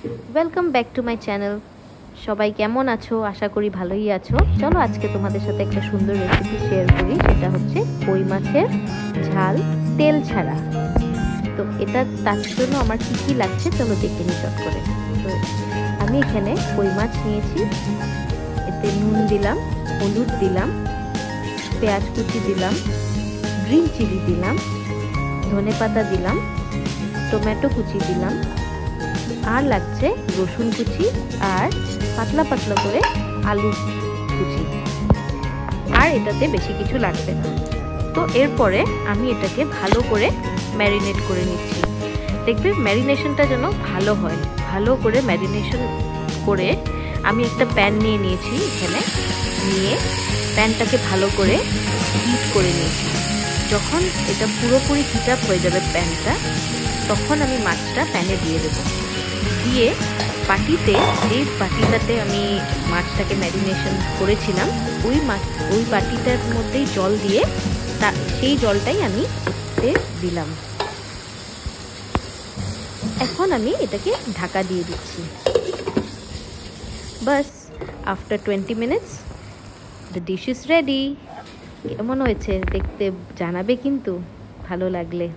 Welcome back to my channel. সবাই কেমন আছো? আশা করি ভালোই আছো। চলো আজকে তোমাদের সাথে একটা সুন্দর রেসিপি শেয়ার করি, সেটা হচ্ছে কই মাছের ঝাল তেল ছাড়া। তো এটা তার জন্য আমার কি কি লাগছে চলো দেখে নিই চট করে। তো আমি এখানে কই মাছ নিয়েছি, এতে নুন দিলাম, হলুদ দিলাম, পেঁয়াজ কুচি দিলাম, গ্রিন চিলি দিলাম, ধনেপাতা দিলাম, টমেটো কুচি দিলাম, আর লাগছে রসুন কুচি আর পাতলা পাতলা করে আলু কুচি। আর এটাতে বেশি কিছু লাগবে না। তো এরপরে আমি এটাকে ভালো করে ম্যারিনেট করে নিচ্ছি। দেখবে ম্যারিনেশনটা যেন ভালো হয়। ভালো করে ম্যারিনেশন করে আমি একটা প্যান নিয়ে নিয়েছি, এখানে নিয়ে প্যানটাকে ভালো করে হিট করে নিয়েছি। যখন এটা পুরোপুরি হিট আপ হয়ে যাবে প্যানটা, তখন আমি মাছটা প্যানে দিয়ে দেবো। দিয়ে বাটিতে, যে বাটিটাতে আমি মাছটাকে ম্যারিনেশন করেছিলাম, ওই বাটিটার মধ্যেই জল দিয়ে সেই জলটাই আমি এতে দিলাম। এখন আমি এটাকে ঢাকা দিয়ে দিচ্ছি। বাস, after 20 minutes the dish is ready. কেমন হয়েছে দেখতে জানাবে কিন্তু ভালো লাগলে।